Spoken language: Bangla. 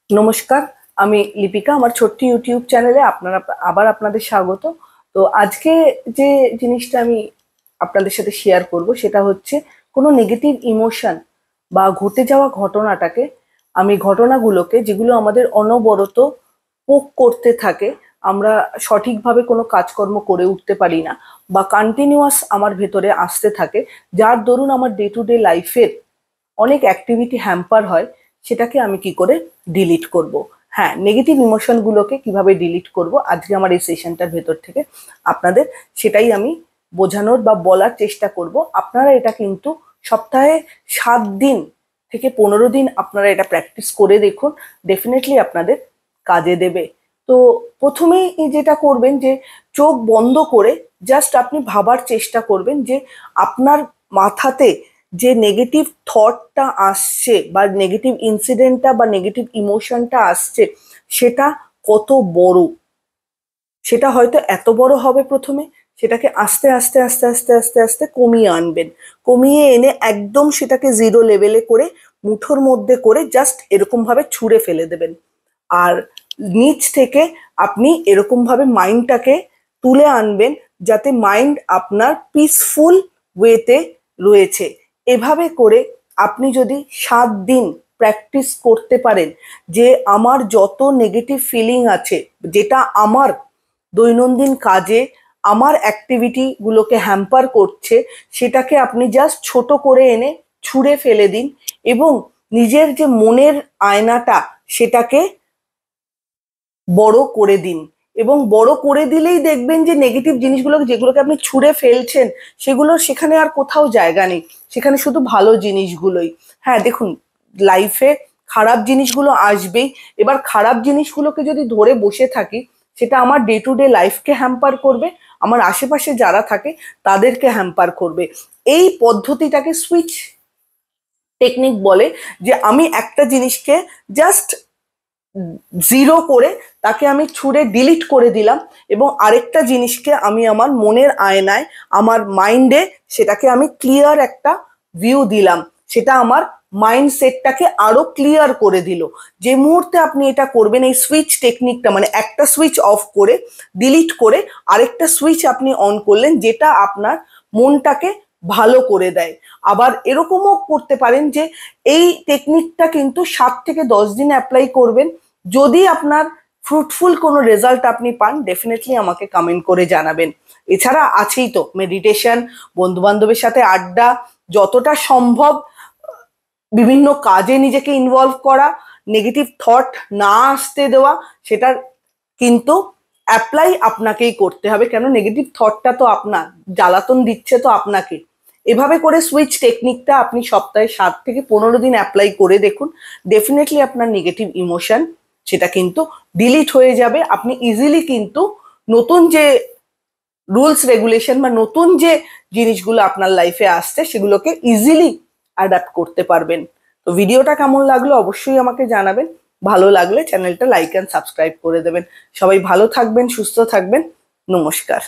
নমস্কার, আমি লিপিকা। আমার ছোট্ট ইউটিউব চ্যানেলে আপনাদের স্বাগত। তো আজকে যে জিনিসটা আমি আপনাদের সাথে শেয়ার করব সেটা হচ্ছে কোনো নেগেটিভ ইমোশন বা ঘটে যাওয়া ঘটনাগুলোকে যেগুলো আমাদের অনবরত পোক করতে থাকে, আমরা সঠিকভাবে কোনো কাজকর্ম করে উঠতে পারি না বা কন্টিনিউয়াস আমার ভেতরে আসতে থাকে, যার দরুন আমার ডে টু ডে লাইফের অনেক অ্যাক্টিভিটি হ্যাম্পার হয়। সেটাকে আমি কি করে ডিলিট করব? হ্যাঁ, নেগেটিভ ইমোশনগুলোকে কিভাবে ডিলিট করব, আজকে আমার এই সেশনটার ভেতর থেকে আপনাদের সেটাই আমি বোঝানোর বা বলার চেষ্টা করব। আপনারা এটা কিন্তু সপ্তাহে 7 দিন থেকে 15 দিন আপনারা এটা প্র্যাকটিস করে দেখুন, ডেফিনেটলি আপনাদের কাজে দেবে। তো প্রথমেই যেটা করবেন যে চোখ বন্ধ করে জাস্ট আপনি ভাবার চেষ্টা করবেন যে আপনার মাথাতে যে নেগেটিভ থটটা আসছে বা নেগেটিভ ইনসিডেন্টটা বা নেগেটিভ ইমোশনটা আসছে সেটা কত বড়। সেটা হয়তো এত বড় হবে প্রথমে, সেটাকে আস্তে আস্তে আস্তে আস্তে আস্তে আস্তে কমিয়ে আনবেন। কমিয়ে এনে একদম সেটাকে জিরো লেভেলে করে মুঠোর মধ্যে করে জাস্ট এরকম ভাবে ছুঁড়ে ফেলে দেবেন। আর নিচ থেকে আপনি এরকম ভাবে মাইন্ডটাকে তুলে আনবেন যাতে মাইন্ড আপনার পিসফুল ওয়েতে রয়েছে। এভাবে করে আপনি যদি 7 দিন প্র্যাকটিস করতে পারেন যে আমার যত নেগেটিভ ফিলিং আছে, যেটা আমার দৈনন্দিন কাজে আমার অ্যাক্টিভিটিগুলোকে হ্যাম্পার করছে, সেটাকে আপনি জাস্ট ছোট করে এনে ছুঁড়ে ফেলে দিন এবং নিজের যে মনের আয়নাটা সেটাকে বড় করে দিন। এবং বড় করে দিলেই দেখবেন যে নেগেটিভ জিনিসগুলোকে যেগুলোকে আপনি ছুঁড়ে ফেলছেন সেগুলো সেখানে আর কোথাও জায়গা নেই, সেখানে শুধু ভালো জিনিসগুলোই। হ্যাঁ দেখুন, লাইফে খারাপ জিনিসগুলো আসবেই। এবার খারাপ জিনিসগুলোকে যদি ধরে বসে থাকি, সেটা আমার ডে টু ডে লাইফকে হ্যাম্পার করবে, আমার আশেপাশে যারা থাকে তাদেরকে হ্যাম্পার করবে। এই পদ্ধতিটাকে সুইচ টেকনিক বলে। যে আমি একটা জিনিসকে জাস্ট জিরো করে তাকে আমি ছুঁড়ে ডিলিট করে দিলাম এবং আরেকটা জিনিসকে আমি আমার মনের আয়নায়, আমার মাইন্ডে সেটাকে আমি ক্লিয়ার একটা ভিউ দিলাম। সেটা আমার মাইন্ডসেটটাকে আরো ক্লিয়ার করে দিল। যে মুহূর্তে আপনি এটা করবেন, এই সুইচ টেকনিকটা মানে একটা সুইচ অফ করে ডিলিট করে আরেকটা সুইচ আপনি অন করলেন, যেটা আপনার মনটাকে ভালো করে দেয়। আবার এরকমও করতে পারেন যে এই টেকনিকটা কিন্তু 7 থেকে 10 দিন অ্যাপ্লাই করবেন। যদি আপনার ফ্রুটফুল কোনো রেজাল্ট আপনি পান, ডেফিনেটলি আমাকে কমেন্ট করে জানাবেন। এছাড়া আছেই তো মেডিটেশন, বন্ধু বান্ধবের সাথে আড্ডা, যতটা সম্ভব বিভিন্ন কাজে নিজেকে ইনভলভ করা, নেগেটিভ থট না আসতে দেওয়া, সেটার কিন্তু অ্যাপ্লাই আপনাকেই করতে হবে। কেন, নেগেটিভ থটটা তো আপনার, জ্বালাতন দিচ্ছে তো আপনাকে। এভাবে করে সুইচ টেকনিকটা আপনি সপ্তাহে 7 থেকে 15 দিন অ্যাপ্লাই করে দেখুন, ডেফিনেটলি আপনার নেগেটিভ ইমোশন সেটা কিন্তু ডিলিট হয়ে যাবে। আপনি ইজিলি কিন্তু নতুন যে রুলস রেগুলেশন বা নতুন যে জিনিসগুলো আপনার লাইফে আসছে সেগুলোকে ইজিলি অ্যাডাপ্ট করতে পারবেন। তো ভিডিওটা কেমন লাগলো অবশ্যই আমাকে জানাবেন। ভালো লাগলে চ্যানেলটা লাইক অ্যান্ড সাবস্ক্রাইব করে দেবেন। সবাই ভালো থাকবেন, সুস্থ থাকবেন। নমস্কার।